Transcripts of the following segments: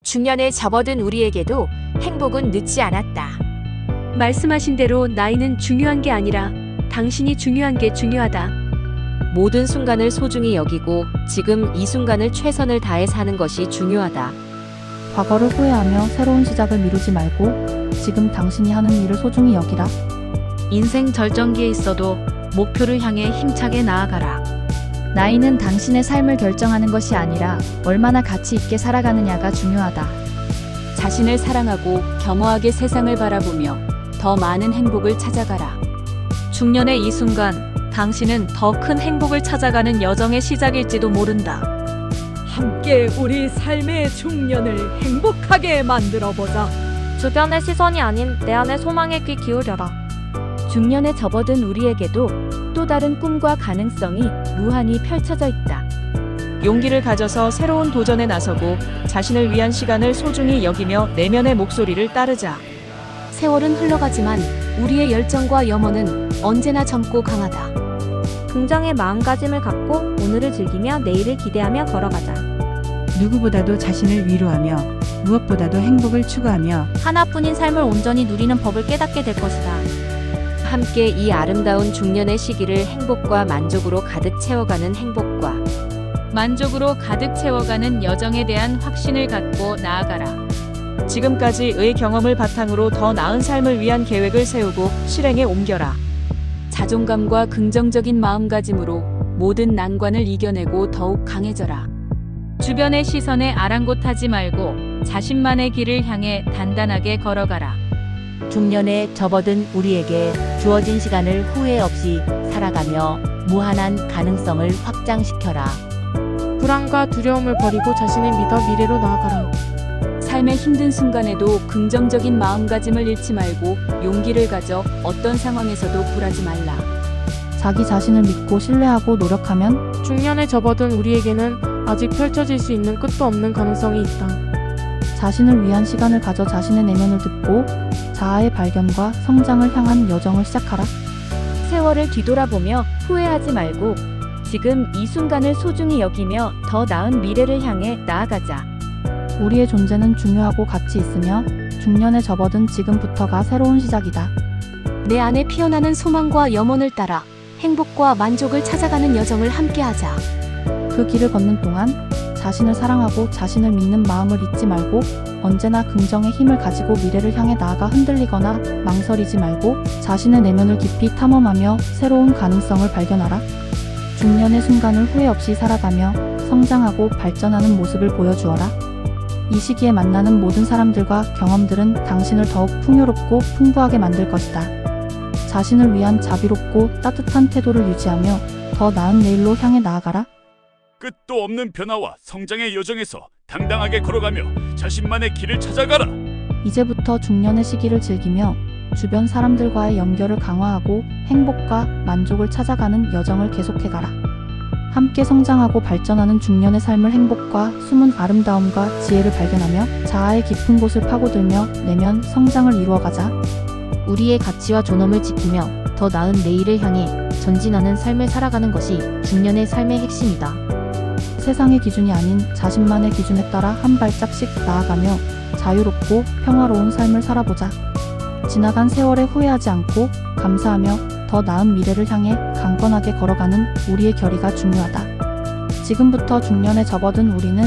중년에 접어든 우리에게도 행복은 늦지 않았다. 말씀하신 대로 나이는 중요한 게 아니라 당신이 중요한 게 중요하다. 모든 순간을 소중히 여기고 지금 이 순간을 최선을 다해 사는 것이 중요하다. 과거를 후회하며 새로운 시작을 미루지 말고 지금 당신이 하는 일을 소중히 여기라. 인생 절정기에 있어도 목표를 향해 힘차게 나아가라. 나이는 당신의 삶을 결정하는 것이 아니라 얼마나 가치 있게 살아가느냐가 중요하다. 자신을 사랑하고 겸허하게 세상을 바라보며 더 많은 행복을 찾아가라. 중년의 이 순간, 당신은 더 큰 행복을 찾아가는 여정의 시작일지도 모른다. 함께 우리 삶의 중년을 행복하게 만들어보자. 주변의 시선이 아닌 내 안의 소망에 귀 기울여라. 중년에 접어든 우리에게도 또 다른 꿈과 가능성이 무한히 펼쳐져 있다. 용기를 가져서 새로운 도전에 나서고 자신을 위한 시간을 소중히 여기며 내면의 목소리를 따르자. 세월은 흘러가지만 우리의 열정과 염원은 언제나 젊고 강하다. 긍정의 마음가짐을 갖고 오늘을 즐기며 내일을 기대하며 걸어가자. 누구보다도 자신을 위로하며 무엇보다도 행복을 추구하며 하나뿐인 삶을 온전히 누리는 법을 깨닫게 될 것이다. 함께 이 아름다운 중년의 시기를 행복과 만족으로 가득 채워가는 행복과 만족으로 가득 채워가는 여정에 대한 확신을 갖고 나아가라. 지금까지의 경험을 바탕으로 더 나은 삶을 위한 계획을 세우고 실행에 옮겨라. 자존감과 긍정적인 마음가짐으로 모든 난관을 이겨내고 더욱 강해져라. 주변의 시선에 아랑곳하지 말고 자신만의 길을 향해 단단하게 걸어가라. 중년에 접어든 우리에게 주어진 시간을 후회 없이 살아가며 무한한 가능성을 확장시켜라. 불안과 두려움을 버리고 자신을 믿어 미래로 나아가라. 삶의 힘든 순간에도 긍정적인 마음가짐을 잃지 말고 용기를 가져 어떤 상황에서도 굴하지 말라. 자기 자신을 믿고 신뢰하고 노력하면 중년에 접어든 우리에게는 아직 펼쳐질 수 있는 끝도 없는 가능성이 있다. 자신을 위한 시간을 가져 자신의 내면을 듣고 자아의 발견과 성장을 향한 여정을 시작하라. 세월을 뒤돌아보며 후회하지 말고 지금 이 순간을 소중히 여기며 더 나은 미래를 향해 나아가자. 우리의 존재는 중요하고 가치 있으며 중년에 접어든 지금부터가 새로운 시작이다. 내 안에 피어나는 소망과 염원을 따라 행복과 만족을 찾아가는 여정을 함께하자. 그 길을 걷는 동안 자신을 사랑하고 자신을 믿는 마음을 잊지 말고 언제나 긍정의 힘을 가지고 미래를 향해 나아가 흔들리거나 망설이지 말고 자신의 내면을 깊이 탐험하며 새로운 가능성을 발견하라. 중년의 순간을 후회 없이 살아가며 성장하고 발전하는 모습을 보여주어라. 이 시기에 만나는 모든 사람들과 경험들은 당신을 더욱 풍요롭고 풍부하게 만들 것이다. 자신을 위한 자비롭고 따뜻한 태도를 유지하며 더 나은 내일로 향해 나아가라. 끝도 없는 변화와 성장의 여정에서 당당하게 걸어가며 자신만의 길을 찾아가라. 이제부터 중년의 시기를 즐기며 주변 사람들과의 연결을 강화하고 행복과 만족을 찾아가는 여정을 계속해가라. 함께 성장하고 발전하는 중년의 삶을 행복과 숨은 아름다움과 지혜를 발견하며 자아의 깊은 곳을 파고들며 내면 성장을 이루어가자. 우리의 가치와 존엄을 지키며 더 나은 내일을 향해 전진하는 삶을 살아가는 것이 중년의 삶의 핵심이다. 세상의 기준이 아닌 자신만의 기준에 따라 한 발짝씩 나아가며 자유롭고 평화로운 삶을 살아보자. 지나간 세월에 후회하지 않고 감사하며 더 나은 미래를 향해 강건하게 걸어가는 우리의 결의가 중요하다. 지금부터 중년에 접어든 우리는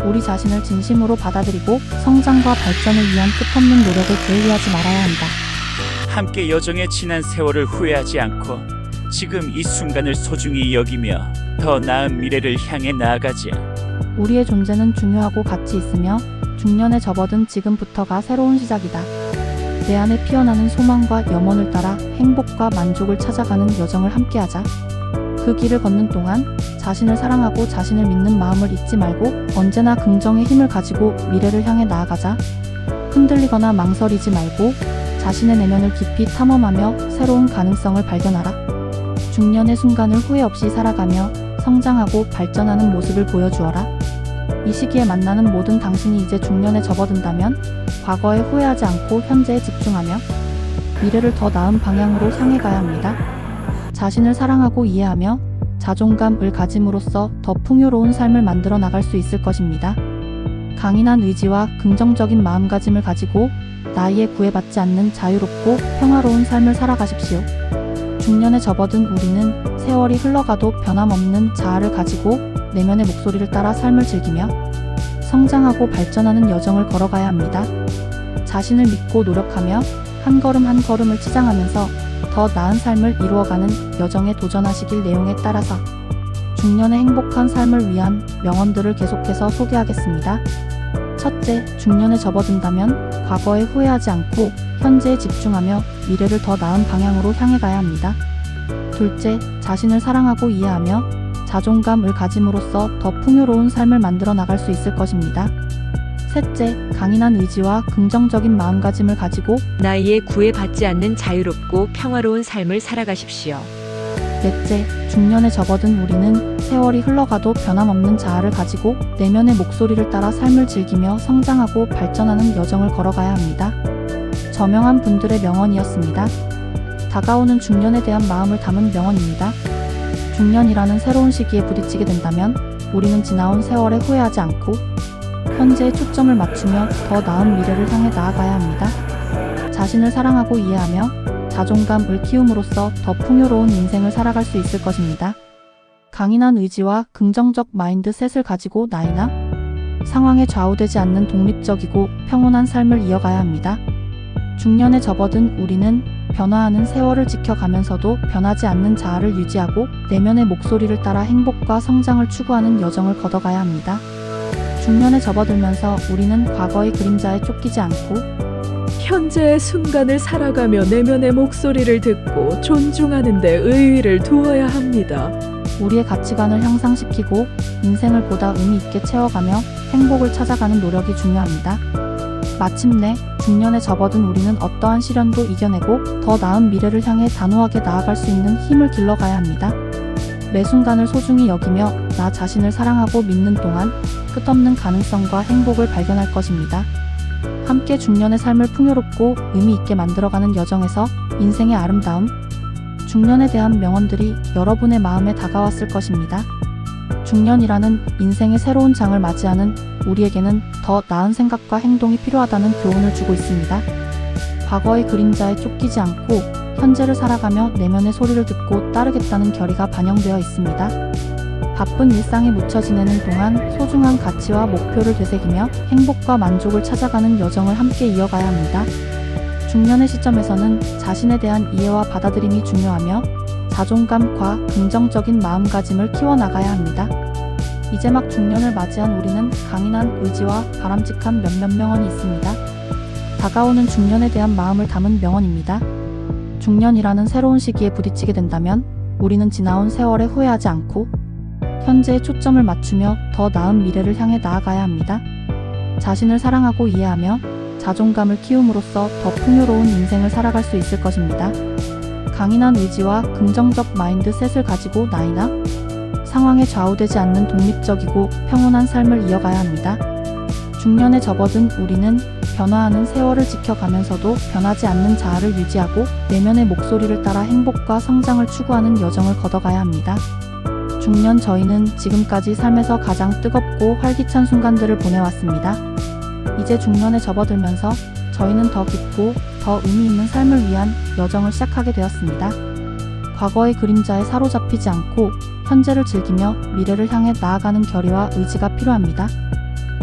우리 자신을 진심으로 받아들이고 성장과 발전을 위한 끝없는 노력을 게을리하지 말아야 한다. 함께 여정에 지난 세월을 후회하지 않고 지금 이 순간을 소중히 여기며 더 나은 미래를 향해 나아가자. 우리의 존재는 중요하고 가치 있으며 중년에 접어든 지금부터가 새로운 시작이다. 내 안에 피어나는 소망과 염원을 따라 행복과 만족을 찾아가는 여정을 함께하자. 그 길을 걷는 동안 자신을 사랑하고 자신을 믿는 마음을 잊지 말고 언제나 긍정의 힘을 가지고 미래를 향해 나아가자. 흔들리거나 망설이지 말고 자신의 내면을 깊이 탐험하며 새로운 가능성을 발견하라. 중년의 순간을 후회 없이 살아가며 성장하고 발전하는 모습을 보여주어라. 이 시기에 만나는 모든 당신이 이제 중년에 접어든다면 과거에 후회하지 않고 현재에 집중하며 미래를 더 나은 방향으로 향해 가야 합니다. 자신을 사랑하고 이해하며 자존감을 가짐으로써 더 풍요로운 삶을 만들어 나갈 수 있을 것입니다. 강인한 의지와 긍정적인 마음가짐을 가지고 나이에 구애받지 않는 자유롭고 평화로운 삶을 살아가십시오. 중년에 접어든 우리는 세월이 흘러가도 변함없는 자아를 가지고 내면의 목소리를 따라 삶을 즐기며 성장하고 발전하는 여정을 걸어가야 합니다. 자신을 믿고 노력하며 한 걸음 한 걸음을 치장하면서 더 나은 삶을 이루어가는 여정에 도전하시길 내용에 따라서 중년의 행복한 삶을 위한 명언들을 계속해서 소개하겠습니다. 첫째, 중년에 접어든다면 과거에 후회하지 않고 현재에 집중하며 미래를 더 나은 방향으로 향해 가야 합니다. 둘째, 자신을 사랑하고 이해하며 자존감을 가짐으로써 더 풍요로운 삶을 만들어 나갈 수 있을 것입니다. 셋째, 강인한 의지와 긍정적인 마음가짐을 가지고 나이에 구애받지 않는 자유롭고 평화로운 삶을 살아가십시오. 넷째, 중년에 접어든 우리는 세월이 흘러가도 변함없는 자아를 가지고 내면의 목소리를 따라 삶을 즐기며 성장하고 발전하는 여정을 걸어가야 합니다. 저명한 분들의 명언이었습니다. 다가오는 중년에 대한 마음을 담은 명언입니다. 중년이라는 새로운 시기에 부딪히게 된다면 우리는 지나온 세월에 후회하지 않고 현재에 초점을 맞추며 더 나은 미래를 향해 나아가야 합니다. 자신을 사랑하고 이해하며 자존감을 키움으로써 더 풍요로운 인생을 살아갈 수 있을 것입니다. 강인한 의지와 긍정적 마인드셋을 가지고 나이나 상황에 좌우되지 않는 독립적이고 평온한 삶을 이어가야 합니다. 중년에 접어든 우리는 변화하는 세월을 지켜가면서도 변하지 않는 자아를 유지하고 내면의 목소리를 따라 행복과 성장을 추구하는 여정을 걷어가야 합니다. 중년에 접어들면서 우리는 과거의 그림자에 쫓기지 않고 현재의 순간을 살아가며 내면의 목소리를 듣고 존중하는 데 의의를 두어야 합니다. 우리의 가치관을 향상시키고 인생을 보다 의미 있게 채워가며 행복을 찾아가는 노력이 중요합니다. 마침내 중년에 접어든 우리는 어떠한 시련도 이겨내고 더 나은 미래를 향해 단호하게 나아갈 수 있는 힘을 길러가야 합니다. 매 순간을 소중히 여기며 나 자신을 사랑하고 믿는 동안 끝없는 가능성과 행복을 발견할 것입니다. 함께 중년의 삶을 풍요롭고 의미 있게 만들어가는 여정에서 인생의 아름다움, 중년에 대한 명언들이 여러분의 마음에 다가왔을 것입니다. 중년이라는 인생의 새로운 장을 맞이하는 우리에게는 더 나은 생각과 행동이 필요하다는 교훈을 주고 있습니다. 과거의 그림자에 쫓기지 않고 현재를 살아가며 내면의 소리를 듣고 따르겠다는 결의가 반영되어 있습니다. 바쁜 일상에 묻혀 지내는 동안 소중한 가치와 목표를 되새기며 행복과 만족을 찾아가는 여정을 함께 이어가야 합니다. 중년의 시점에서는 자신에 대한 이해와 받아들임이 중요하며 자존감과 긍정적인 마음가짐을 키워나가야 합니다. 이제 막 중년을 맞이한 우리는 강인한 의지와 바람직한 몇몇 명언이 있습니다. 다가오는 중년에 대한 마음을 담은 명언입니다. 중년이라는 새로운 시기에 부딪히게 된다면 우리는 지나온 세월에 후회하지 않고 현재에 초점을 맞추며 더 나은 미래를 향해 나아가야 합니다. 자신을 사랑하고 이해하며 자존감을 키움으로써 더 풍요로운 인생을 살아갈 수 있을 것입니다. 강인한 의지와 긍정적 마인드셋을 가지고 나이나 상황에 좌우되지 않는 독립적이고 평온한 삶을 이어가야 합니다. 중년에 접어든 우리는 변화하는 세월을 지켜가면서도 변하지 않는 자아를 유지하고 내면의 목소리를 따라 행복과 성장을 추구하는 여정을 걷어가야 합니다. 중년 저희는 지금까지 삶에서 가장 뜨겁고 활기찬 순간들을 보내왔습니다. 이제 중년에 접어들면서 저희는 더 깊고 더 의미 있는 삶을 위한 여정을 시작하게 되었습니다. 과거의 그림자에 사로잡히지 않고 현재를 즐기며 미래를 향해 나아가는 결의와 의지가 필요합니다.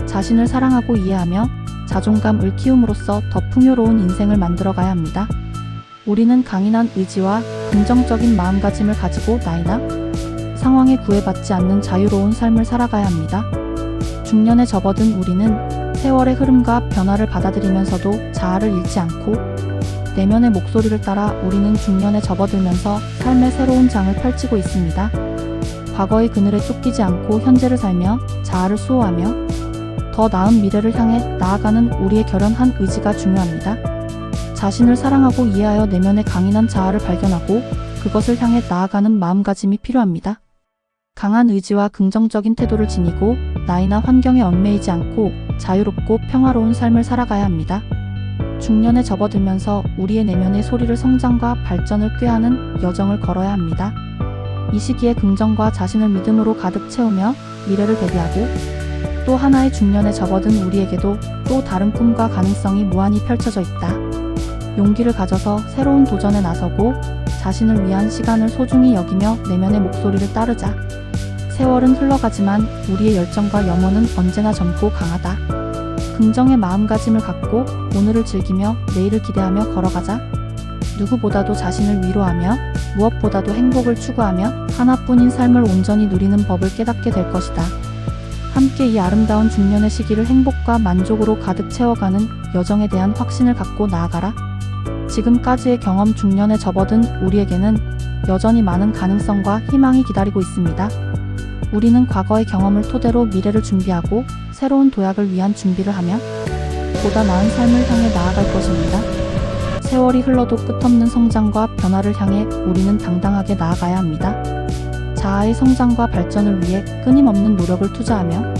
자신을 사랑하고 이해하며 자존감을 키움으로써 더 풍요로운 인생을 만들어가야 합니다. 우리는 강인한 의지와 긍정적인 마음가짐을 가지고 나이나 상황에 구애받지 않는 자유로운 삶을 살아가야 합니다. 중년에 접어든 우리는 세월의 흐름과 변화를 받아들이면서도 자아를 잃지 않고 내면의 목소리를 따라 우리는 중년에 접어들면서 삶의 새로운 장을 펼치고 있습니다. 과거의 그늘에 쫓기지 않고 현재를 살며 자아를 수호하며 더 나은 미래를 향해 나아가는 우리의 결연한 의지가 중요합니다. 자신을 사랑하고 이해하여 내면의 강인한 자아를 발견하고 그것을 향해 나아가는 마음가짐이 필요합니다. 강한 의지와 긍정적인 태도를 지니고 나이나 환경에 얽매이지 않고 자유롭고 평화로운 삶을 살아가야 합니다. 중년에 접어들면서 우리의 내면의 소리를 성장과 발전을 꾀하는 여정을 걸어야 합니다. 이 시기에 긍정과 자신을 믿음으로 가득 채우며 미래를 대비하고 또 하나의 중년에 접어든 우리에게도 또 다른 꿈과 가능성이 무한히 펼쳐져 있다. 용기를 가져서 새로운 도전에 나서고 자신을 위한 시간을 소중히 여기며 내면의 목소리를 따르자. 세월은 흘러가지만 우리의 열정과 염원은 언제나 젊고 강하다. 긍정의 마음가짐을 갖고 오늘을 즐기며 내일을 기대하며 걸어가자. 누구보다도 자신을 위로하며 무엇보다도 행복을 추구하며 하나뿐인 삶을 온전히 누리는 법을 깨닫게 될 것이다. 함께 이 아름다운 중년의 시기를 행복과 만족으로 가득 채워가는 여정에 대한 확신을 갖고 나아가라. 지금까지의 경험 중년에 접어든 우리에게는 여전히 많은 가능성과 희망이 기다리고 있습니다. 우리는 과거의 경험을 토대로 미래를 준비하고 새로운 도약을 위한 준비를 하며 보다 나은 삶을 향해 나아갈 것입니다. 세월이 흘러도 끝없는 성장과 변화를 향해 우리는 당당하게 나아가야 합니다. 자아의 성장과 발전을 위해 끊임없는 노력을 투자하며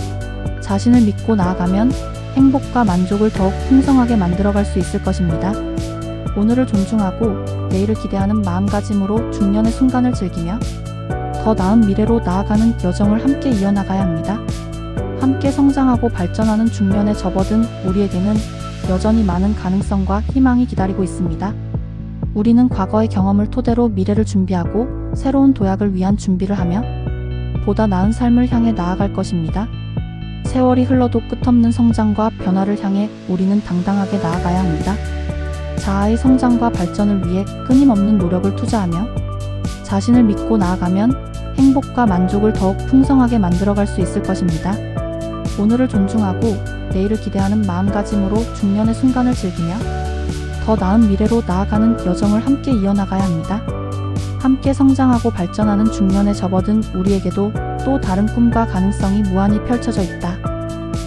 자신을 믿고 나아가면 행복과 만족을 더욱 풍성하게 만들어갈 수 있을 것입니다. 오늘을 존중하고 내일을 기대하는 마음가짐으로 중년의 순간을 즐기며 더 나은 미래로 나아가는 여정을 함께 이어나가야 합니다. 함께 성장하고 발전하는 중년에 접어든 우리에게는 여전히 많은 가능성과 희망이 기다리고 있습니다. 우리는 과거의 경험을 토대로 미래를 준비하고 새로운 도약을 위한 준비를 하며 보다 나은 삶을 향해 나아갈 것입니다. 세월이 흘러도 끝없는 성장과 변화를 향해 우리는 당당하게 나아가야 합니다. 자아의 성장과 발전을 위해 끊임없는 노력을 투자하며 자신을 믿고 나아가면 행복과 만족을 더욱 풍성하게 만들어갈 수 있을 것입니다. 오늘을 존중하고 내일을 기대하는 마음가짐으로 중년의 순간을 즐기며 더 나은 미래로 나아가는 여정을 함께 이어나가야 합니다. 함께 성장하고 발전하는 중년에 접어든 우리에게도 또 다른 꿈과 가능성이 무한히 펼쳐져 있다.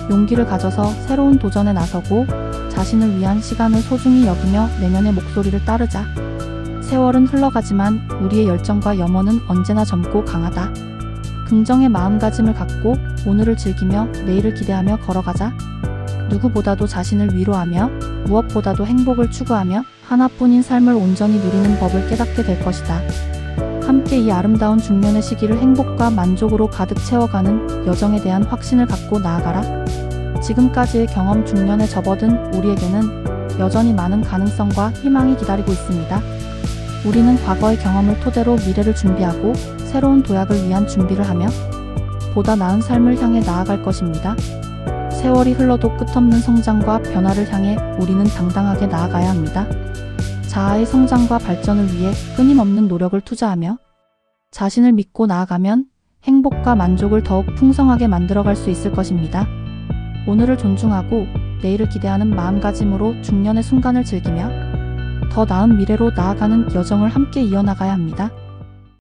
용기를 가져서 새로운 도전에 나서고 자신을 위한 시간을 소중히 여기며 내면의 목소리를 따르자. 세월은 흘러가지만 우리의 열정과 염원은 언제나 젊고 강하다. 긍정의 마음가짐을 갖고 오늘을 즐기며 내일을 기대하며 걸어가자. 누구보다도 자신을 위로하며 무엇보다도 행복을 추구하며 하나뿐인 삶을 온전히 누리는 법을 깨닫게 될 것이다. 함께 이 아름다운 중년의 시기를 행복과 만족으로 가득 채워가는 여정에 대한 확신을 갖고 나아가라. 지금까지의 경험 중년에 접어든 우리에게는 여전히 많은 가능성과 희망이 기다리고 있습니다. 우리는 과거의 경험을 토대로 미래를 준비하고 새로운 도약을 위한 준비를 하며 보다 나은 삶을 향해 나아갈 것입니다. 세월이 흘러도 끝없는 성장과 변화를 향해 우리는 당당하게 나아가야 합니다. 자아의 성장과 발전을 위해 끊임없는 노력을 투자하며 자신을 믿고 나아가면 행복과 만족을 더욱 풍성하게 만들어갈 수 있을 것입니다. 오늘을 존중하고 내일을 기대하는 마음가짐으로 중년의 순간을 즐기며 더 나은 미래로 나아가는 여정을 함께 이어나가야 합니다.